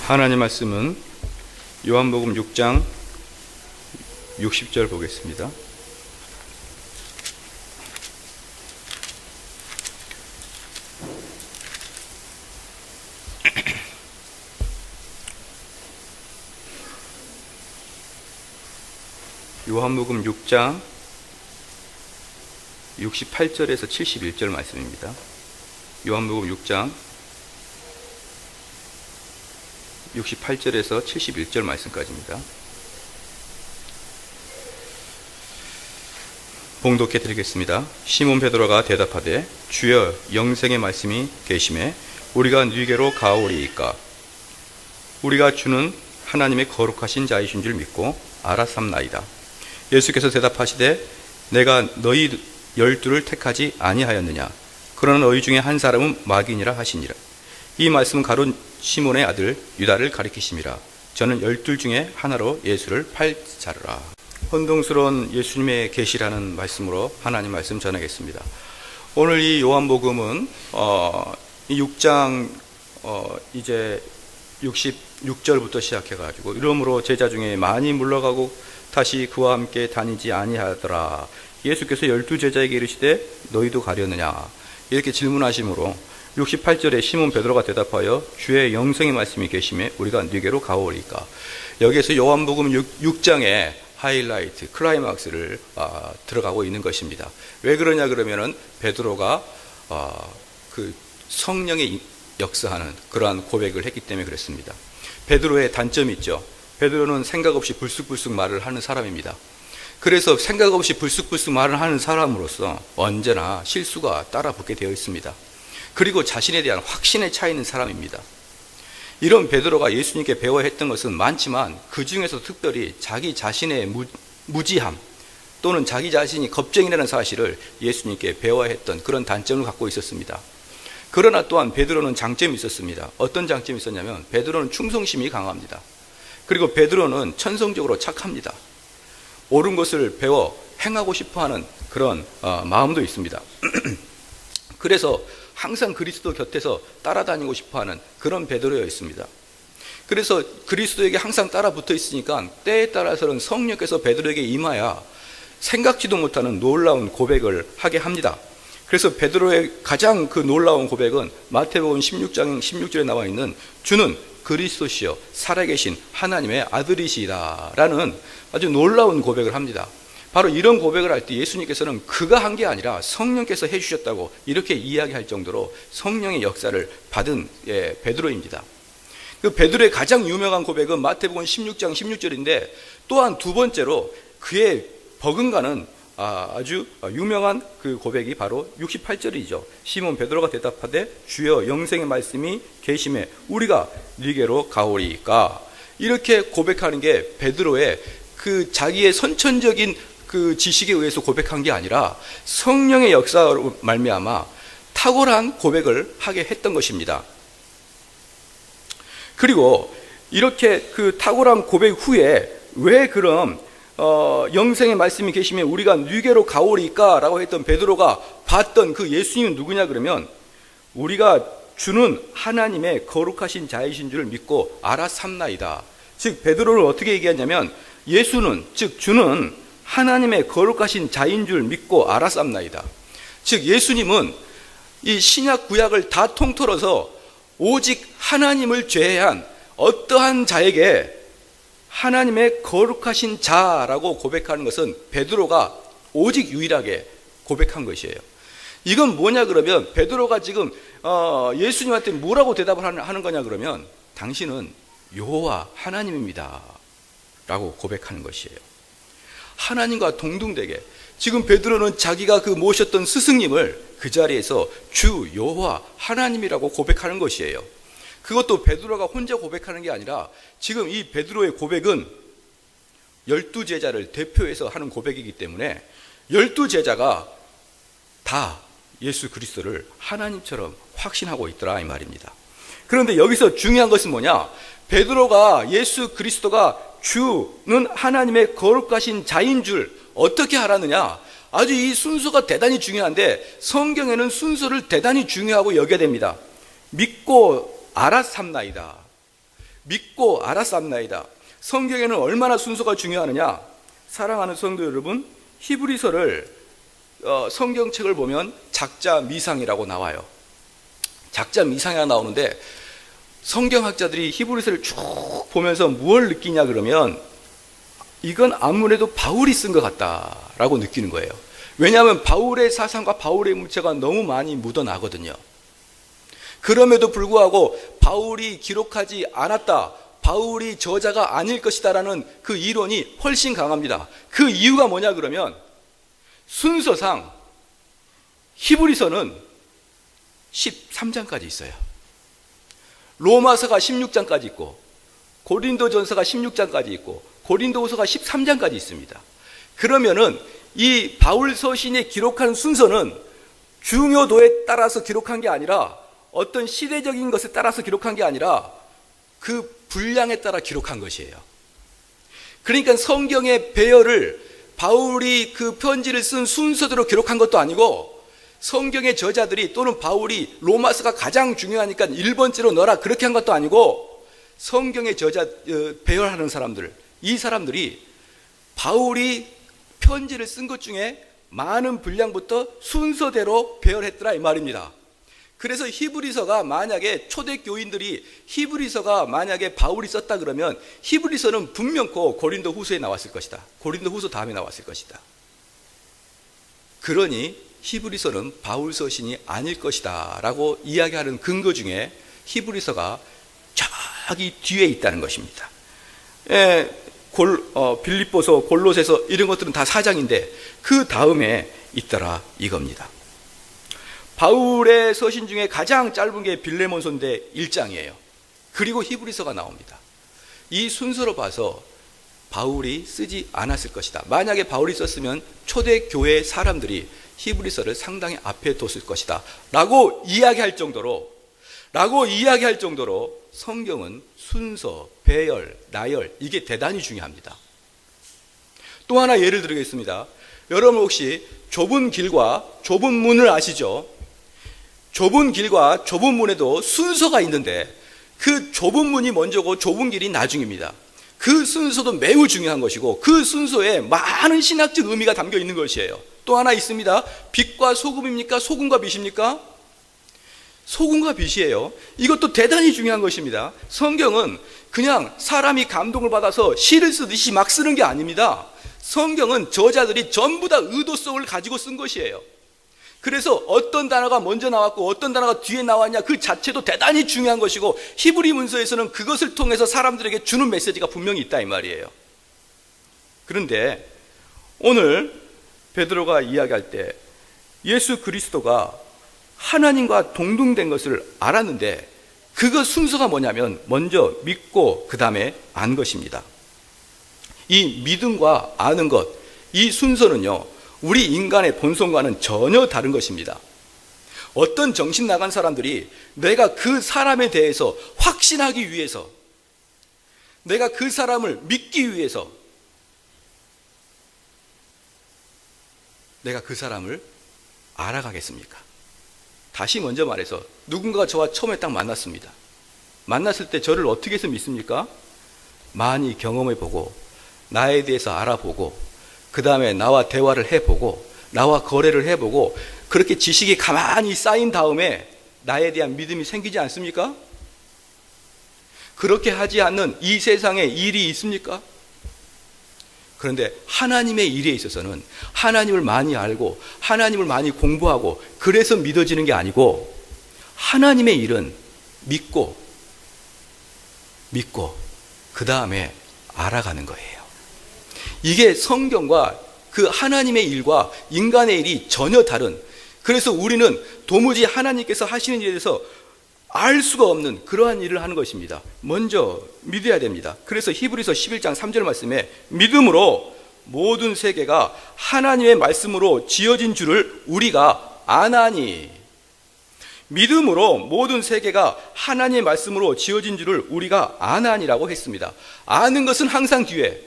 하나님 말씀은 요한복음 6장 60절 보겠습니다. 요한복음 6장 68절에서 71절 말씀입니다. 요한복음 6장 68절에서 71절 말씀까지입니다. 봉독해 드리겠습니다. 시몬 베드로가 대답하되 주여 영생의 말씀이 계심에 우리가 너희에게로 가오리이까. 우리가 주는 하나님의 거룩하신 자이신 줄 믿고 알았삼나이다. 예수께서 대답하시되 내가 너희 12를 택하지 아니하였느냐. 그러나 너희 중에 한 사람은 마귀니라 하시니라. 이 말씀은 가룟 시몬의 아들 유다를 가리키심이라. 저는 12 중에 하나로 예수를 팔자르라. 혼동스러운 예수님의 계시라는 말씀으로 하나님 말씀 전하겠습니다. 오늘 이 요한복음은 이 6장 이제 66절부터 시작해가지고 이러므로 제자 중에 많이 물러가고 다시 그와 함께 다니지 아니하더라. 예수께서 12 제자에게 이르시되 너희도 가려느냐 이렇게 질문하심으로 68절에 시몬 베드로가 대답하여 주의 영생의 말씀이 계심에 우리가 네게로 가오리까. 여기에서 요한복음 6장의 하이라이트, 클라이막스를 들어가고 있는 것입니다. 왜 그러냐 그러면은 베드로가 그 성령의 역사하는 그러한 고백을 했기 때문에 그렇습니다. 베드로의 단점이 있죠. 베드로는 생각 없이 불쑥불쑥 말을 하는 사람입니다. 그래서 생각 없이 불쑥불쑥 말을 하는 사람으로서 언제나 실수가 따라붙게 되어 있습니다. 그리고 자신에 대한 확신에 차 있는 사람입니다. 이런 베드로가 예수님께 배워야 했던 것은 많지만 그 중에서 특별히 자기 자신의 무지함 또는 자기 자신이 겁쟁이라는 사실을 예수님께 배워야 했던 그런 단점을 갖고 있었습니다. 그러나 또한 베드로는 장점이 있었습니다. 어떤 장점이 있었냐면 베드로는 충성심이 강합니다. 그리고 베드로는 천성적으로 착합니다. 옳은 것을 배워 행하고 싶어하는 그런 마음도 있습니다. 그래서 항상 그리스도 곁에서 따라다니고 싶어하는 그런 베드로였습니다. 그래서 그리스도에게 항상 따라 붙어 있으니까 때에 따라서는 성령께서 베드로에게 임하여 생각지도 못하는 놀라운 고백을 하게 합니다. 그래서 베드로의 가장 그 놀라운 고백은 마태복음 16장 16절에 나와 있는 주는 그리스도시요 살아계신 하나님의 아들이시다라는 아주 놀라운 고백을 합니다. 바로 이런 고백을 할 때 예수님께서는 그가 한 게 아니라 성령께서 해주셨다고 이렇게 이야기할 정도로 성령의 역사를 받은 베드로입니다. 그 베드로의 가장 유명한 고백은 마태복음 16장 16절인데 또한 두 번째로 그의 버금가는 아주 유명한 그 고백이 바로 68절이죠. 시몬 베드로가 대답하되 주여 영생의 말씀이 계심에 우리가 네게로 가오리이까. 이렇게 고백하는 게 베드로의 그 자기의 선천적인 그 지식에 의해서 고백한 게 아니라 성령의 역사로 말미암아 탁월한 고백을 하게 했던 것입니다. 그리고 이렇게 그 탁월한 고백 후에 왜 그럼 영생의 말씀이 계시면 우리가 네게로 가오리까 라고 했던 베드로가 봤던 그 예수님은 누구냐 그러면 우리가 주는 하나님의 거룩하신 자이신 줄 믿고 알았삼나이다. 즉 베드로를 어떻게 얘기하냐면 예수는 즉 주는 하나님의 거룩하신 자인 줄 믿고 알았삼나이다. 즉 예수님은 이 신약 구약을 다 통틀어서 오직 하나님을 제외한 어떠한 자에게 하나님의 거룩하신 자라고 고백하는 것은 베드로가 오직 유일하게 고백한 것이에요. 이건 뭐냐 그러면 베드로가 지금 예수님한테 뭐라고 대답을 하는 거냐 그러면 당신은 여호와 하나님입니다 라고 고백하는 것이에요. 하나님과 동등되게 지금 베드로는 자기가 그 모셨던 스승님을 그 자리에서 주 여호와 하나님이라고 고백하는 것이에요. 그것도 베드로가 혼자 고백하는 게 아니라 지금 이 베드로의 고백은 12 제자를 대표해서 하는 고백이기 때문에 12 제자가 다 예수 그리스도를 하나님처럼 확신하고 있더라 이 말입니다. 그런데 여기서 중요한 것은 뭐냐? 베드로가 예수 그리스도가 주는 하나님의 거룩하신 자인 줄 어떻게 알았느냐? 아주 이 순서가 대단히 중요한데 성경에는 순서를 대단히 중요하고 여겨야 됩니다. 믿고 알았삼나이다. 믿고 알았사옵나이다. 성경에는 얼마나 순서가 중요하느냐? 사랑하는 성도 여러분, 히브리서를 성경책을 보면 작자 미상이라고 나와요. 작자 미상이라고 나오는데 성경학자들이 히브리서를 쭉 보면서 무엇을 느끼냐 그러면 이건 아무래도 바울이 쓴 것 같다라고 느끼는 거예요. 왜냐하면 바울의 사상과 바울의 문체가 너무 많이 묻어나거든요. 그럼에도 불구하고 바울이 기록하지 않았다, 바울이 저자가 아닐 것이다라는 그 이론이 훨씬 강합니다. 그 이유가 뭐냐 그러면 순서상 히브리서는 13장까지 있어요. 로마서가 16장까지 있고 고린도전서가 16장까지 있고 고린도후서가 13장까지 있습니다. 그러면은 이 바울 서신이 기록한 순서는 중요도에 따라서 기록한 게 아니라 어떤 시대적인 것에 따라서 기록한 게 아니라 그 분량에 따라 기록한 것이에요. 그러니까 성경의 배열을 바울이 그 편지를 쓴 순서대로 기록한 것도 아니고 성경의 저자들이 또는 바울이 로마서가 가장 중요하니까 1번째로 넣어라 그렇게 한 것도 아니고 성경의 저자 배열하는 사람들, 이 사람들이 바울이 편지를 쓴 것 중에 많은 분량부터 순서대로 배열했더라 이 말입니다. 그래서 히브리서가 만약에 초대교인들이 히브리서가 만약에 바울이 썼다 그러면 히브리서는 분명코 고린도 후서에 나왔을 것이다. 고린도 후서 다음에 나왔을 것이다. 그러니 히브리서는 바울 서신이 아닐 것이다 라고 이야기하는 근거 중에 히브리서가 저기 뒤에 있다는 것입니다. 빌립보서, 골로새서 이런 것들은 다 4장인데 그 다음에 있더라 이겁니다. 바울의 서신 중에 가장 짧은 게 빌레몬서인데 1장이에요. 그리고 히브리서가 나옵니다. 이 순서로 봐서 바울이 쓰지 않았을 것이다. 만약에 바울이 썼으면 초대교회 사람들이 히브리서를 상당히 앞에 뒀을 것이다 라고 이야기할 정도로 성경은 순서, 배열, 나열 이게 대단히 중요합니다. 또 하나 예를 들겠습니다. 여러분 혹시 좁은 길과 좁은 문을 아시죠? 좁은 길과 좁은 문에도 순서가 있는데 그 좁은 문이 먼저고 좁은 길이 나중입니다. 그 순서도 매우 중요한 것이고 그 순서에 많은 신학적 의미가 담겨 있는 것이에요. 또 하나 있습니다. 빛과 소금입니까? 소금과 빛입니까? 소금과 빛이에요. 이것도 대단히 중요한 것입니다. 성경은 그냥 사람이 감동을 받아서 시를 쓰듯이 막 쓰는 게 아닙니다. 성경은 저자들이 전부 다 의도성을 가지고 쓴 것이에요. 그래서 어떤 단어가 먼저 나왔고 어떤 단어가 뒤에 나왔냐 그 자체도 대단히 중요한 것이고 히브리 문서에서는 그것을 통해서 사람들에게 주는 메시지가 분명히 있다 이 말이에요. 그런데 오늘 베드로가 이야기할 때 예수 그리스도가 하나님과 동등된 것을 알았는데 그거 순서가 뭐냐면 먼저 믿고 그 다음에 안 것입니다. 이 믿음과 아는 것, 이 순서는요 우리 인간의 본성과는 전혀 다른 것입니다. 어떤 정신 나간 사람들이 내가 그 사람에 대해서 확신하기 위해서, 내가 그 사람을 믿기 위해서 내가 그 사람을 알아가겠습니까? 다시 먼저 말해서 누군가가 저와 처음에 딱 만났습니다. 만났을 때 저를 어떻게 해서 믿습니까? 많이 경험해보고 나에 대해서 알아보고 그 다음에 나와 대화를 해보고 나와 거래를 해보고 그렇게 지식이 가만히 쌓인 다음에 나에 대한 믿음이 생기지 않습니까? 그렇게 하지 않는 이 세상에 일이 있습니까? 그런데 하나님의 일에 있어서는 하나님을 많이 알고 하나님을 많이 공부하고 그래서 믿어지는 게 아니고 하나님의 일은 믿고 그 다음에 알아가는 거예요. 이게 성경과 그 하나님의 일과 인간의 일이 전혀 다른, 그래서 우리는 도무지 하나님께서 하시는 일에 대해서 알 수가 없는 그러한 일을 하는 것입니다. 먼저 믿어야 됩니다. 그래서 히브리서 11장 3절 말씀에 믿음으로 모든 세계가 하나님의 말씀으로 지어진 줄을 우리가 아나니, 믿음으로 모든 세계가 하나님의 말씀으로 지어진 줄을 우리가 아나니라고 했습니다. 아는 것은 항상 뒤에,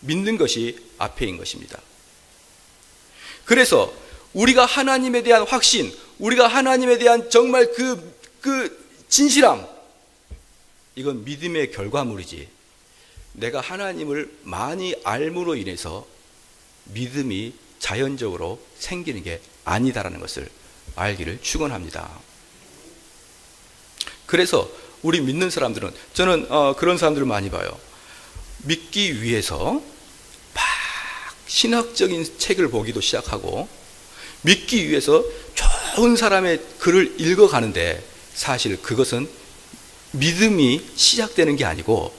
믿는 것이 앞에인 것입니다. 그래서 우리가 하나님에 대한 확신, 우리가 하나님에 대한 정말 그 진실함, 이건 믿음의 결과물이지 내가 하나님을 많이 알므로 인해서 믿음이 자연적으로 생기는 게 아니다라는 것을 알기를 축원합니다. 그래서 우리 믿는 사람들은 저는 그런 사람들을 많이 봐요. 믿기 위해서 막 신학적인 책을 보기도 시작하고 믿기 위해서 좋은 사람의 글을 읽어가는데 사실 그것은 믿음이 시작되는 게 아니고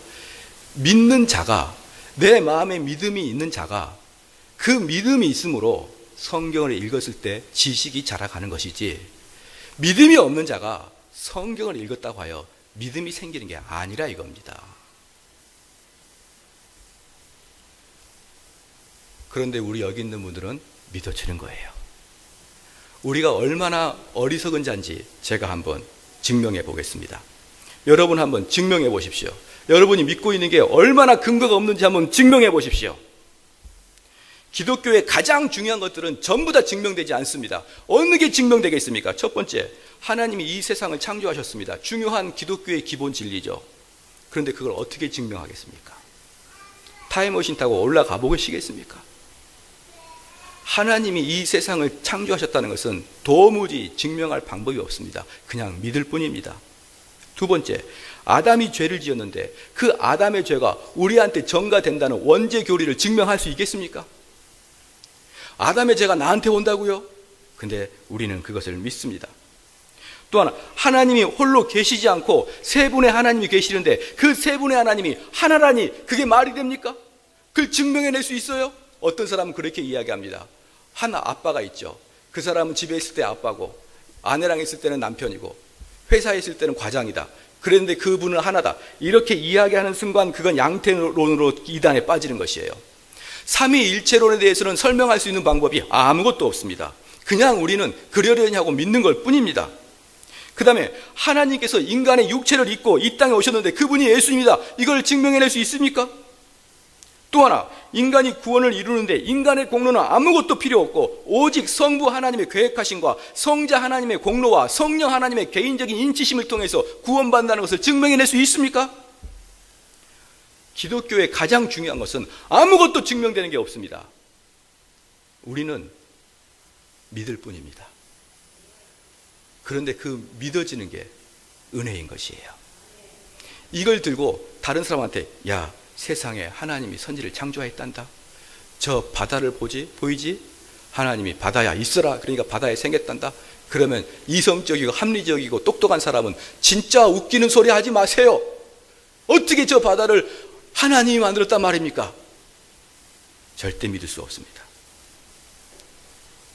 믿는 자가 내 마음에 믿음이 있는 자가 그 믿음이 있으므로 성경을 읽었을 때 지식이 자라가는 것이지 믿음이 없는 자가 성경을 읽었다고 하여 믿음이 생기는 게 아니라 이겁니다. 그런데 우리 여기 있는 분들은 믿어지는 거예요. 우리가 얼마나 어리석은 자인지 제가 한번 증명해 보겠습니다. 여러분 한번 증명해 보십시오. 여러분이 믿고 있는 게 얼마나 근거가 없는지 한번 증명해 보십시오. 기독교의 가장 중요한 것들은 전부 다 증명되지 않습니다. 어느 게 증명되겠습니까? 첫 번째, 하나님이 이 세상을 창조하셨습니다. 중요한 기독교의 기본 진리죠. 그런데 그걸 어떻게 증명하겠습니까? 타임머신 타고 올라가 보시겠습니까? 하나님이 이 세상을 창조하셨다는 것은 도무지 증명할 방법이 없습니다. 그냥 믿을 뿐입니다. 두 번째, 아담이 죄를 지었는데 그 아담의 죄가 우리한테 전가된다는 원죄 교리를 증명할 수 있겠습니까? 아담의 죄가 나한테 온다고요? 근데 우리는 그것을 믿습니다. 또 하나, 하나님이 홀로 계시지 않고 세 분의 하나님이 계시는데 그 세 분의 하나님이 하나라니 그게 말이 됩니까? 그걸 증명해낼 수 있어요? 어떤 사람은 그렇게 이야기합니다. 한 아빠가 있죠. 그 사람은 집에 있을 때 아빠고 아내랑 있을 때는 남편이고 회사에 있을 때는 과장이다. 그런데 그분은 하나다. 이렇게 이야기하는 순간 그건 양태론으로 이단에 빠지는 것이에요. 삼위일체론에 대해서는 설명할 수 있는 방법이 아무것도 없습니다. 그냥 우리는 그러려니 하고 믿는 걸 뿐입니다. 그 다음에 하나님께서 인간의 육체를 입고 이 땅에 오셨는데 그분이 예수입니다. 이걸 증명해낼 수 있습니까? 또 하나, 인간이 구원을 이루는데 인간의 공로는 아무것도 필요 없고 오직 성부 하나님의 계획하심과 성자 하나님의 공로와 성령 하나님의 개인적인 인치심을 통해서 구원받는다는 것을 증명해낼 수 있습니까? 기독교의 가장 중요한 것은 아무것도 증명되는 게 없습니다. 우리는 믿을 뿐입니다. 그런데 그 믿어지는 게 은혜인 것이에요. 이걸 들고 다른 사람한테 야, 세상에 하나님이 선지를 창조했단다. 저 바다를 보이지? 하나님이 바다야 있어라. 그러니까 바다에 생겼단다. 그러면 이성적이고 합리적이고 똑똑한 사람은 진짜 웃기는 소리 하지 마세요. 어떻게 저 바다를 하나님이 만들었단 말입니까? 절대 믿을 수 없습니다.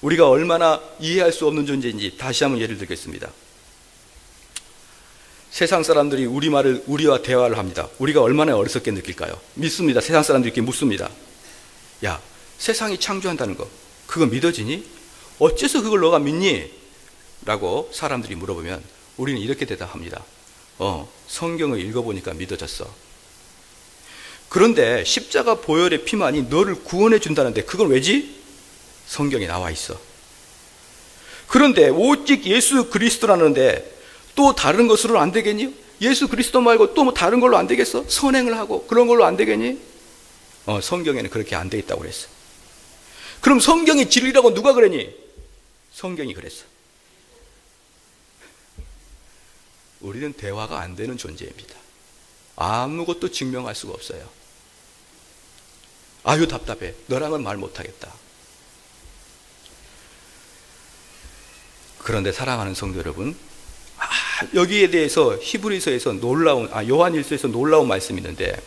우리가 얼마나 이해할 수 없는 존재인지 다시 한번 예를 들겠습니다. 세상 사람들이 우리와 대화를 합니다. 우리가 얼마나 어리석게 느낄까요? 믿습니다. 세상 사람들이 묻습니다. 야, 세상이 창조한다는 거 그거 믿어지니? 어째서 그걸 너가 믿니? 라고 사람들이 물어보면 우리는 이렇게 대답합니다. 성경을 읽어보니까 믿어졌어. 그런데 십자가 보혈의 피만이 너를 구원해 준다는데 그건 왜지? 성경에 나와 있어. 그런데 오직 예수 그리스도라는데 또 다른 것으로는 안 되겠니? 예수 그리스도 말고 또 뭐 다른 걸로 안 되겠어? 선행을 하고 그런 걸로 안 되겠니? 성경에는 그렇게 안 되겠다고 그랬어. 그럼 성경이 진리라고 누가 그랬니? 성경이 그랬어. 우리는 대화가 안 되는 존재입니다. 아무것도 증명할 수가 없어요. 아유 답답해. 너랑은 말 못하겠다. 그런데 사랑하는 성도 여러분, 여기에 대해서 히브리서에서 요한일서에서 놀라운 말씀이 있는데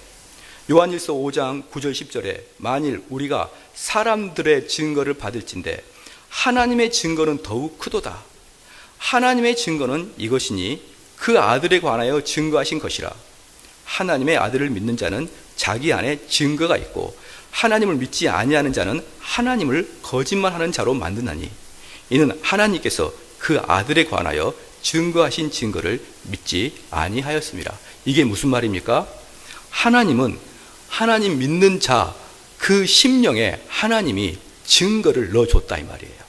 요한일서 5장 9절 10절에 만일 우리가 사람들의 증거를 받을진대 하나님의 증거는 더욱 크도다. 하나님의 증거는 이것이니 그 아들에 관하여 증거하신 것이라. 하나님의 아들을 믿는 자는 자기 안에 증거가 있고 하나님을 믿지 아니하는 자는 하나님을 거짓말하는 자로 만드나니 이는 하나님께서 그 아들에 관하여 증거하신 증거를 믿지 아니하였습니다. 이게 무슨 말입니까? 하나님은 하나님 믿는 자 그 심령에 하나님이 증거를 넣어줬다 이 말이에요.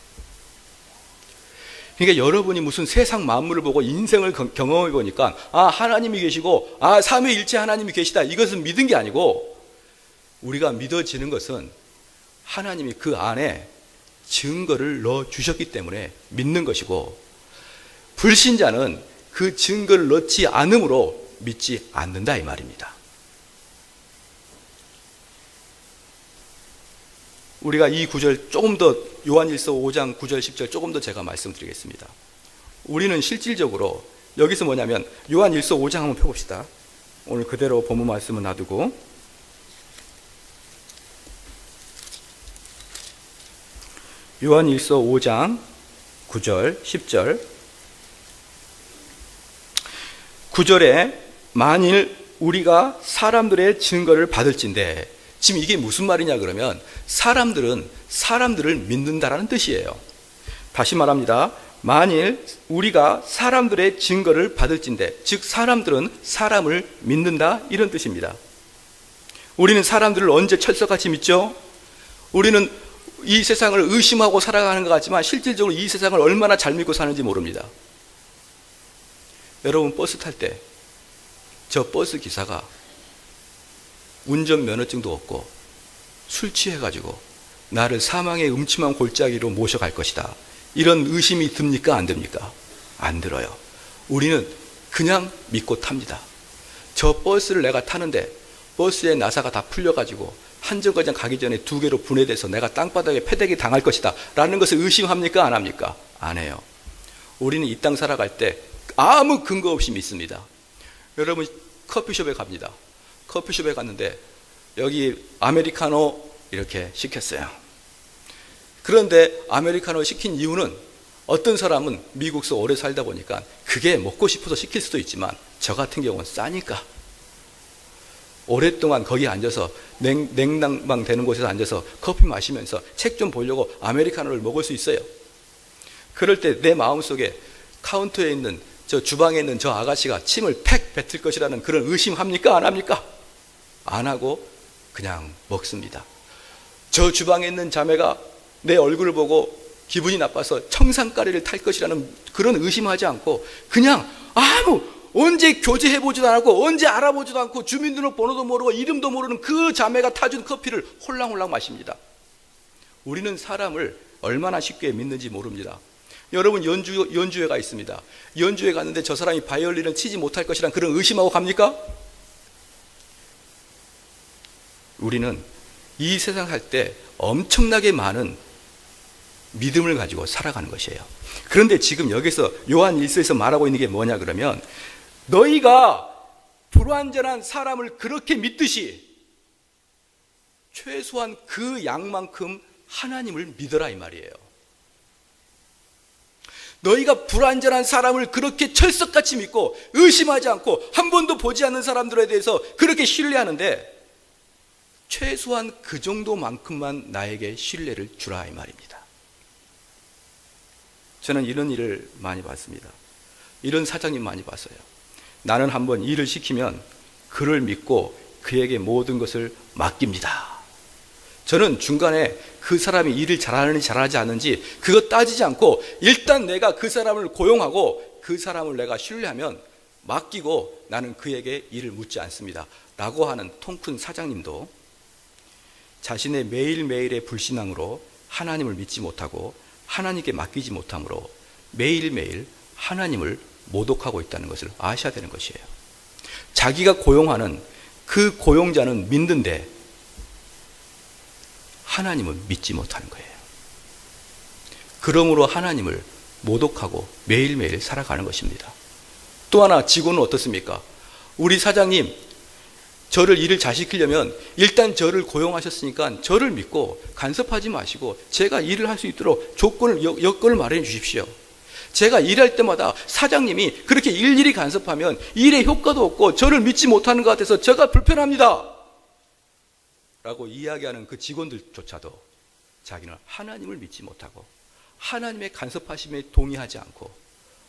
그러니까 여러분이 무슨 세상 만물을 보고 인생을 경험해 보니까 하나님이 계시고 삼위일체 하나님이 계시다, 이것은 믿은 게 아니고, 우리가 믿어지는 것은 하나님이 그 안에 증거를 넣어 주셨기 때문에 믿는 것이고, 불신자는 그 증거를 넣지 않으므로 믿지 않는다, 이 말입니다. 우리가 이 구절 조금 더, 요한일서 5장 9절 10절 조금 더 제가 말씀드리겠습니다. 우리는 실질적으로 여기서 뭐냐면, 요한일서 5장 한번 펴봅시다. 오늘 그대로 본문 말씀은 놔두고, 요한일서 5장 9절 10절 9절에 만일 우리가 사람들의 증거를 받을진대, 지금 이게 무슨 말이냐 그러면, 사람들은 사람들을 믿는다라는 뜻이에요. 다시 말합니다. 만일 우리가 사람들의 증거를 받을진대, 즉 사람들은 사람을 믿는다, 이런 뜻입니다. 우리는 사람들을 언제 철석같이 믿죠? 우리는 이 세상을 의심하고 살아가는 것 같지만 실질적으로 이 세상을 얼마나 잘 믿고 사는지 모릅니다. 여러분, 버스 탈 때 저 버스 기사가 운전면허증도 없고 술 취해가지고 나를 사망의 음침한 골짜기로 모셔갈 것이다, 이런 의심이 듭니까? 안 듭니까? 안 들어요. 우리는 그냥 믿고 탑니다. 저 버스를 내가 타는데 버스의 나사가 다 풀려가지고 한 정거장 가기 전에 2개로 분해돼서 내가 땅바닥에 패대기 당할 것이다 라는 것을 의심합니까? 안 합니까? 안 해요. 우리는 이 땅 살아갈 때 아무 근거 없이 믿습니다. 여러분, 커피숍에 갑니다. 커피숍에 갔는데 여기 아메리카노 이렇게 시켰어요. 그런데 아메리카노 시킨 이유는, 어떤 사람은 미국에서 오래 살다 보니까 그게 먹고 싶어서 시킬 수도 있지만, 저 같은 경우는 싸니까 오랫동안 거기 앉아서 냉난방 되는 곳에서 앉아서 커피 마시면서 책 좀 보려고 아메리카노를 먹을 수 있어요. 그럴 때 내 마음속에 카운터에 있는, 저 주방에 있는 저 아가씨가 침을 팩 뱉을 것이라는 그런 의심합니까? 안 합니까? 안 하고 그냥 먹습니다. 저 주방에 있는 자매가 내 얼굴을 보고 기분이 나빠서 청산가리를 탈 것이라는 그런 의심하지 않고, 그냥 언제 교제해보지도 않고 언제 알아보지도 않고 주민등록번호도 모르고 이름도 모르는 그 자매가 타준 커피를 홀랑홀랑 마십니다. 우리는 사람을 얼마나 쉽게 믿는지 모릅니다. 여러분, 연주회가 있습니다. 연주회 갔는데 저 사람이 바이올린을 치지 못할 것이란 그런 의심하고 갑니까? 우리는 이 세상 살 때 엄청나게 많은 믿음을 가지고 살아가는 것이에요. 그런데 지금 여기서 요한 1서에서 말하고 있는 게 뭐냐 그러면, 너희가 불완전한 사람을 그렇게 믿듯이 최소한 그 양만큼 하나님을 믿어라, 이 말이에요. 너희가 불완전한 사람을 그렇게 철석같이 믿고 의심하지 않고 한 번도 보지 않는 사람들에 대해서 그렇게 신뢰하는데, 최소한 그 정도만큼만 나에게 신뢰를 주라, 이 말입니다. 저는 이런 일을 많이 봤습니다. 이런 사장님 많이 봤어요. 나는 한번 일을 시키면 그를 믿고 그에게 모든 것을 맡깁니다. 저는 중간에 그 사람이 일을 잘하는지 잘하지 않는지 그거 따지지 않고, 일단 내가 그 사람을 고용하고 그 사람을 내가 신뢰하면 맡기고 나는 그에게 일을 묻지 않습니다 라고 하는 통 큰 사장님도 자신의 매일매일의 불신앙으로 하나님을 믿지 못하고 하나님께 맡기지 못함으로 매일매일 하나님을 모독하고 있다는 것을 아셔야 되는 것이에요. 자기가 고용하는 그 고용자는 믿는데 하나님은 믿지 못하는 거예요. 그러므로 하나님을 모독하고 매일매일 살아가는 것입니다. 또 하나, 직원은 어떻습니까? 우리 사장님, 저를 일을 잘 시키려면 일단 저를 고용하셨으니까 저를 믿고 간섭하지 마시고 제가 일을 할 수 있도록 여건을 마련해 주십시오. 제가 일할 때마다 사장님이 그렇게 일일이 간섭하면 일에 효과도 없고 저를 믿지 못하는 것 같아서 제가 불편합니다 라고 이야기하는 그 직원들조차도 자기는 하나님을 믿지 못하고 하나님의 간섭하심에 동의하지 않고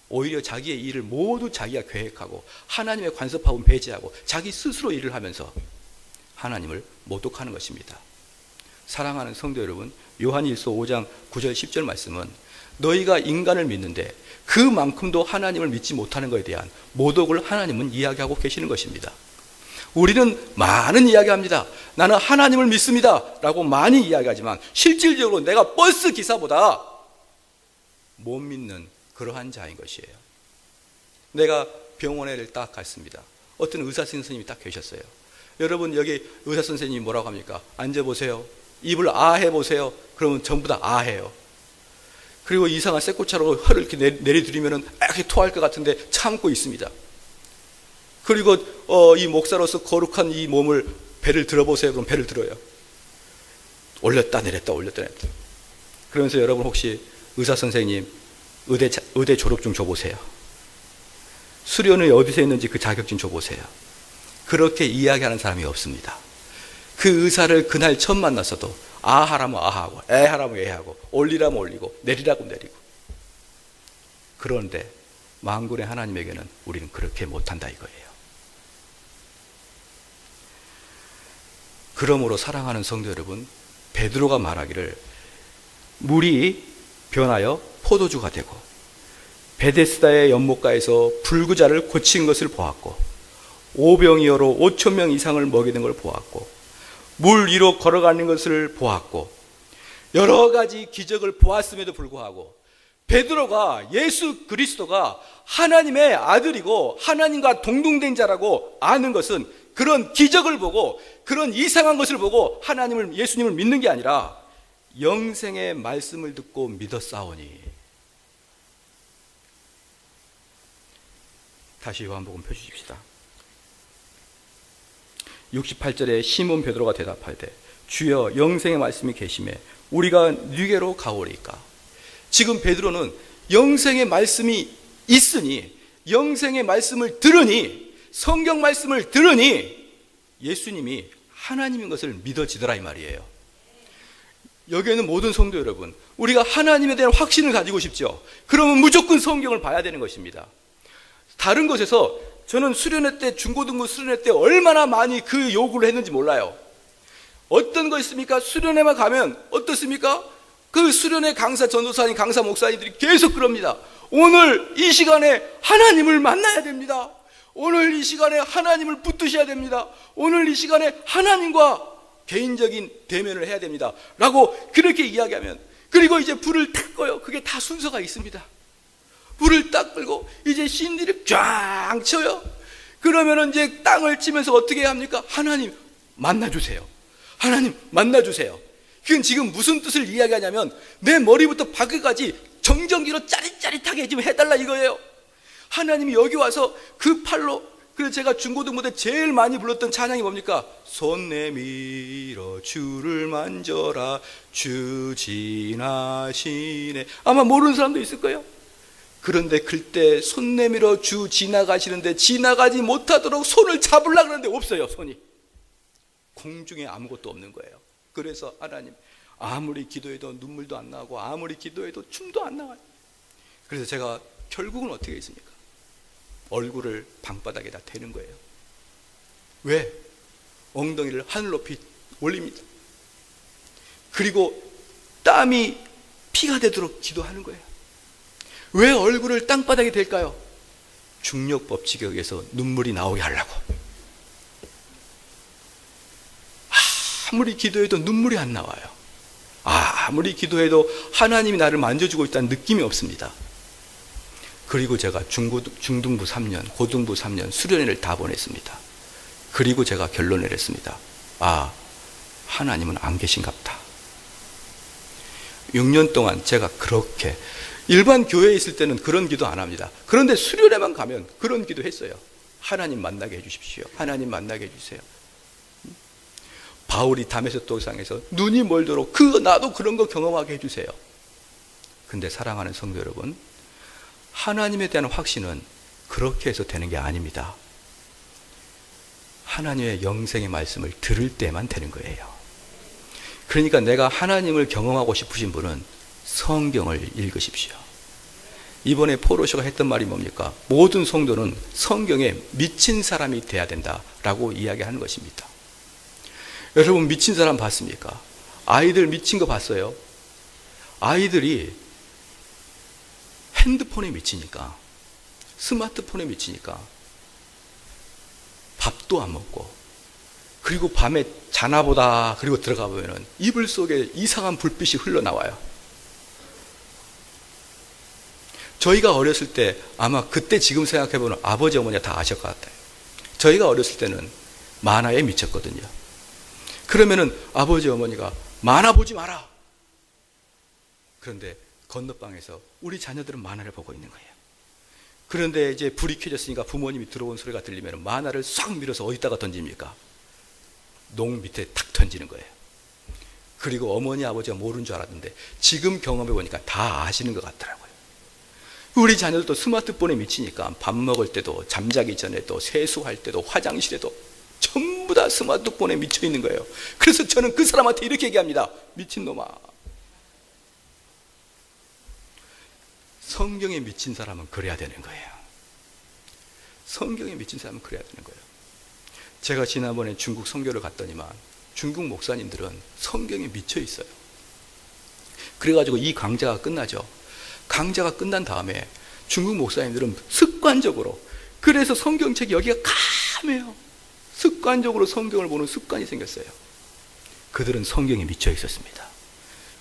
오히려 자기의 일을 모두 자기가 계획하고 하나님의 간섭하고 배제하고 자기 스스로 일을 하면서 하나님을 모독하는 것입니다. 사랑하는 성도 여러분, 요한일서 5장 9절 10절 말씀은 너희가 인간을 믿는데 그만큼도 하나님을 믿지 못하는 것에 대한 모독을 하나님은 이야기하고 계시는 것입니다. 우리는 많은 이야기합니다. 나는 하나님을 믿습니다 라고 많이 이야기하지만 실질적으로 내가 버스 기사보다 못 믿는 그러한 자인 것이에요. 내가 병원에 딱 갔습니다. 어떤 의사 선생님이 딱 계셨어요. 여러분 여기 의사 선생님이 뭐라고 합니까? 앉아보세요. 입을 아 해보세요. 그러면 전부 다 아 해요. 그리고 이상한 쇠꼬차로 혀를 이렇게 내리들이면 이렇게 토할 것 같은데 참고 있습니다. 그리고 이 목사로서 거룩한 이 몸을 배를 들어보세요. 그럼 배를 들어요. 올렸다 내렸다 올렸다 내렸다. 그러면서 여러분 혹시 의사 선생님 의대 졸업증 줘보세요. 수련이 어디서 했는지 그 자격증 줘보세요. 그렇게 이야기하는 사람이 없습니다. 그 의사를 그날 처음 만났어도 아 하라면 아 하고 애 하라면 애 하고 올리라면 올리고 내리라면 내리고. 그런데 만군의 하나님에게는 우리는 그렇게 못한다 이거예요. 그러므로 사랑하는 성도 여러분, 베드로가 말하기를 물이 변하여 포도주가 되고 베데스다의 연못가에서 불구자를 고친 것을 보았고 오병이어로 5,000명 이상을 먹이는 걸 보았고 물 위로 걸어가는 것을 보았고 여러 가지 기적을 보았음에도 불구하고 베드로가 예수 그리스도가 하나님의 아들이고 하나님과 동등된 자라고 아는 것은 그런 기적을 보고 그런 이상한 것을 보고 예수님을 믿는 게 아니라 영생의 말씀을 듣고 믿었사오니. 다시 요한복음 펴주십시다. 68절에 시몬 베드로가 대답하되 주여 영생의 말씀이 계심에 우리가 누게로 가오리까. 지금 베드로는 영생의 말씀이 있으니 영생의 말씀을 들으니 성경 말씀을 들으니 예수님이 하나님인 것을 믿어지더라 이 말이에요. 여기에는 모든 성도 여러분, 우리가 하나님에 대한 확신을 가지고 싶죠. 그러면 무조건 성경을 봐야 되는 것입니다. 다른 것에서 저는 수련회 때 중고등부 수련회 때 얼마나 많이 그 요구를 했는지 몰라요. 어떤 거 있습니까? 수련회만 가면 어떻습니까? 그 수련회 강사 전도사님 강사 목사님들이 계속 그럽니다. 오늘 이 시간에 하나님을 만나야 됩니다. 오늘 이 시간에 하나님을 붙드셔야 됩니다. 오늘 이 시간에 하나님과 개인적인 대면을 해야 됩니다 라고 그렇게 이야기하면, 그리고 이제 불을 탁 꺼요. 그게 다 순서가 있습니다. 불을 딱 끌고 이제 신디를 쫙 쳐요. 그러면은 이제 땅을 치면서 어떻게 해야 합니까? 하나님 만나주세요. 하나님 만나주세요. 그건 지금 무슨 뜻을 이야기하냐면 내 머리부터 발끝까지 정전기로 짜릿짜릿하게 좀 해달라 이거예요. 하나님이 여기 와서 그 팔로, 그래서 제가 중고등부 때 제일 많이 불렀던 찬양이 뭡니까? 손 내밀어 주를 만져라 주 지나시네. 아마 모르는 사람도 있을 거예요. 그런데 그때 손 내밀어 주 지나가시는데 지나가지 못하도록 손을 잡으려고 하는데 없어요. 손이 공중에 아무것도 없는 거예요. 그래서 하나님 아무리 기도해도 눈물도 안 나고 아무리 기도해도 춤도 안 나와요. 그래서 제가 결국은 어떻게 했습니까? 얼굴을 방바닥에다 대는 거예요. 왜? 엉덩이를 하늘 높이 올립니다. 그리고 땀이 피가 되도록 기도하는 거예요. 왜 얼굴을 땅바닥에 댈까요? 중력 법칙에 의해서 눈물이 나오게 하려고. 아무리 기도해도 눈물이 안 나와요. 아무리 기도해도 하나님이 나를 만져주고 있다는 느낌이 없습니다. 그리고 제가 중등부 3년, 고등부 3년 수련회를 다 보냈습니다. 그리고 제가 결론을 내렸습니다. 하나님은 안 계신갑다. 6년 동안 제가 그렇게 일반 교회에 있을 때는 그런 기도 안 합니다. 그런데 수련회만 가면 그런 기도 했어요. 하나님 만나게 해주십시오. 하나님 만나게 해주세요. 바울이 다메섹 도상에서 눈이 멀도록 나도 그런 거 경험하게 해주세요. 근데 사랑하는 성도 여러분, 하나님에 대한 확신은 그렇게 해서 되는 게 아닙니다. 하나님의 영생의 말씀을 들을 때만 되는 거예요. 그러니까 내가 하나님을 경험하고 싶으신 분은 성경을 읽으십시오. 이번에 포로쇼가 했던 말이 뭡니까? 모든 성도는 성경에 미친 사람이 돼야 된다라고 이야기하는 것입니다. 여러분 미친 사람 봤습니까? 아이들 미친 거 봤어요? 아이들이 핸드폰에 미치니까, 스마트폰에 미치니까 밥도 안 먹고, 그리고 밤에 자나보다 그리고 들어가 보면은 이불 속에 이상한 불빛이 흘러나와요. 저희가 어렸을 때 아마 그때 지금 생각해보면 아버지 어머니가 다 아실 것 같아요. 저희가 어렸을 때는 만화에 미쳤거든요. 그러면은 아버지 어머니가 만화 보지 마라. 그런데 건너방에서 우리 자녀들은 만화를 보고 있는 거예요. 그런데 이제 불이 켜졌으니까 부모님이 들어온 소리가 들리면 만화를 싹 밀어서 어디다가 던집니까? 농 밑에 탁 던지는 거예요. 그리고 어머니 아버지가 모르는 줄 알았는데 지금 경험해 보니까 다 아시는 것 같더라고요. 우리 자녀들도 스마트폰에 미치니까 밥 먹을 때도, 잠자기 전에도, 세수할 때도, 화장실에도 전부 다 스마트폰에 미쳐 있는 거예요. 그래서 저는 그 사람한테 이렇게 얘기합니다. 미친놈아, 성경에 미친 사람은 그래야 되는 거예요. 성경에 미친 사람은 그래야 되는 거예요. 제가 지난번에 중국 선교를 갔더니만 중국 목사님들은 성경에 미쳐 있어요. 그래가지고 이 강좌가 끝나죠. 강좌가 끝난 다음에 중국 목사님들은 습관적으로, 그래서 성경책이 여기가 까매요. 습관적으로 성경을 보는 습관이 생겼어요. 그들은 성경에 미쳐 있었습니다.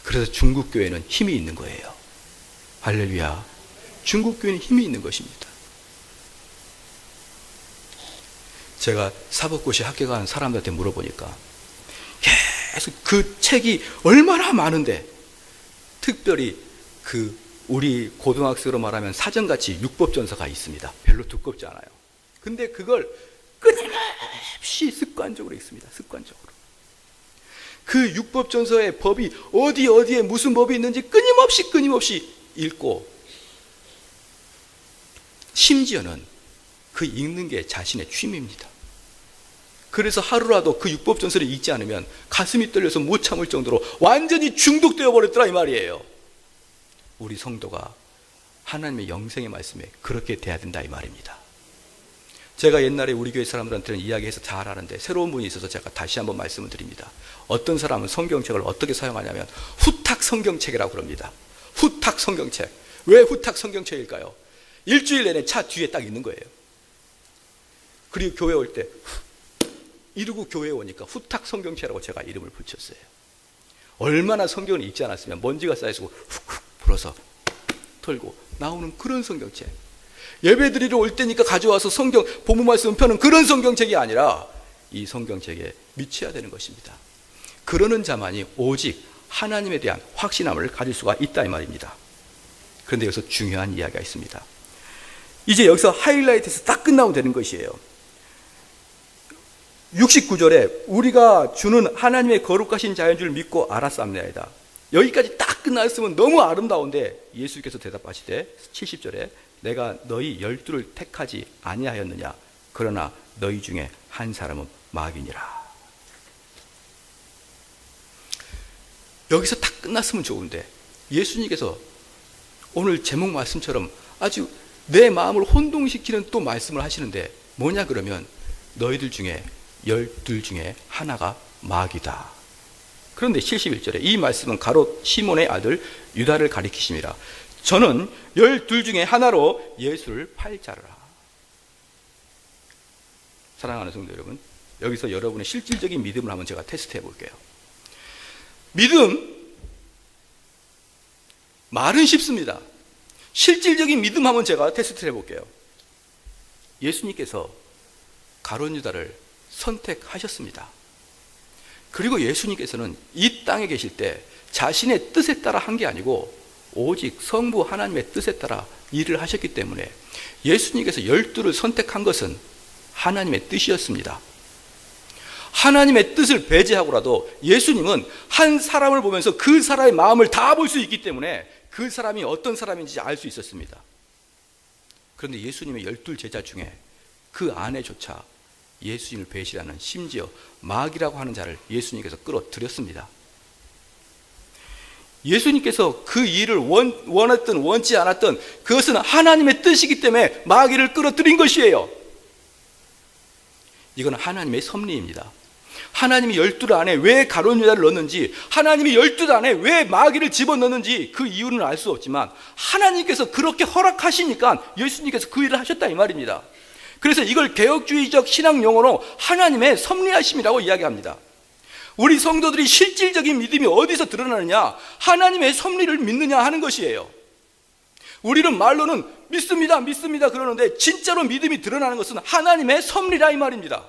그래서 중국 교회는 힘이 있는 거예요. 할렐루야. 중국 교회는 힘이 있는 것입니다. 제가 사법고시 합격하는 사람들한테 물어보니까 계속 그 책이 얼마나 많은데, 특별히 우리 고등학생으로 말하면 사전같이 율법전서가 있습니다. 별로 두껍지 않아요. 근데 그걸 끊임없이 습관적으로 읽습니다. 습관적으로. 그 율법전서의 법이 어디에 무슨 법이 있는지 끊임없이 읽고, 심지어는 그 읽는 게 자신의 취미입니다. 그래서 하루라도 그 율법전서를 읽지 않으면 가슴이 떨려서 못 참을 정도로 완전히 중독되어 버렸더라 이 말이에요. 우리 성도가 하나님의 영생의 말씀에 그렇게 돼야 된다 이 말입니다. 제가 옛날에 우리 교회 사람들한테는 이야기해서 잘 아는데 새로운 분이 있어서 제가 다시 한번 말씀을 드립니다. 어떤 사람은 성경책을 어떻게 사용하냐면 후탁 성경책이라고 그럽니다. 후탁 성경책. 왜 후탁 성경책일까요? 일주일 내내 차 뒤에 딱 있는 거예요. 그리고 교회 올 때 이러고 교회에 오니까 후탁 성경책이라고 제가 이름을 붙였어요. 얼마나 성경을 읽지 않았으면 먼지가 쌓여서 훅훅 불어서 털고 나오는 그런 성경책. 예배 드리러 올 때니까 가져와서 성경 본문 말씀 펴는 그런 성경책이 아니라 이 성경책에 미쳐야 되는 것입니다. 그러는 자만이 오직 하나님에 대한 확신함을 가질 수가 있다 이 말입니다. 그런데 여기서 중요한 이야기가 있습니다. 이제 여기서 하이라이트에서 딱 끝나면 되는 것이에요. 69절에 우리가 주는 하나님의 거룩하신 자인 줄 믿고 알았사옵나이다. 여기까지 딱 끝났으면 너무 아름다운데 예수께서 대답하시되 70절에 내가 너희 12를 택하지 아니하였느냐. 그러나 너희 중에 한 사람은 마귀니라. 여기서 딱 끝났으면 좋은데 예수님께서 오늘 제목 말씀처럼 아주 내 마음을 혼동시키는 또 말씀을 하시는데 뭐냐 그러면 너희들 중에 12 중에 하나가 마귀다. 그런데 71절에 이 말씀은 가롯 시몬의 아들 유다를 가리키심이라. 저는 12 중에 하나로 예수를 팔자르라. 사랑하는 성도 여러분, 여기서 여러분의 실질적인 믿음을 한번 제가 테스트해 볼게요. 믿음, 말은 쉽습니다. 실질적인 믿음 한번 제가 테스트해 볼게요. 예수님께서 가룟 유다를 선택하셨습니다. 그리고 예수님께서는 이 땅에 계실 때 자신의 뜻에 따라 한 게 아니고 오직 성부 하나님의 뜻에 따라 일을 하셨기 때문에 예수님께서 12를 선택한 것은 하나님의 뜻이었습니다. 하나님의 뜻을 배제하고라도 예수님은 한 사람을 보면서 그 사람의 마음을 다 볼 수 있기 때문에 그 사람이 어떤 사람인지 알 수 있었습니다. 그런데 예수님의 12 제자 중에 그 안에조차 예수님을 배신하는, 심지어 마귀라고 하는 자를 예수님께서 끌어들였습니다. 예수님께서 그 일을 원했든 원치 않았든 그것은 하나님의 뜻이기 때문에 마귀를 끌어들인 것이에요. 이건 하나님의 섭리입니다. 하나님이 12 안에 왜 가룟 유다를 넣었는지, 하나님이 12 안에 왜 마귀를 집어넣는지 그 이유는 알 수 없지만 하나님께서 그렇게 허락하시니까 예수님께서 그 일을 하셨다 이 말입니다. 그래서 이걸 개혁주의적 신앙 용어로 하나님의 섭리하심이라고 이야기합니다. 우리 성도들이 실질적인 믿음이 어디서 드러나느냐? 하나님의 섭리를 믿느냐 하는 것이에요. 우리는 말로는 믿습니다, 믿습니다 그러는데 진짜로 믿음이 드러나는 것은 하나님의 섭리라 이 말입니다.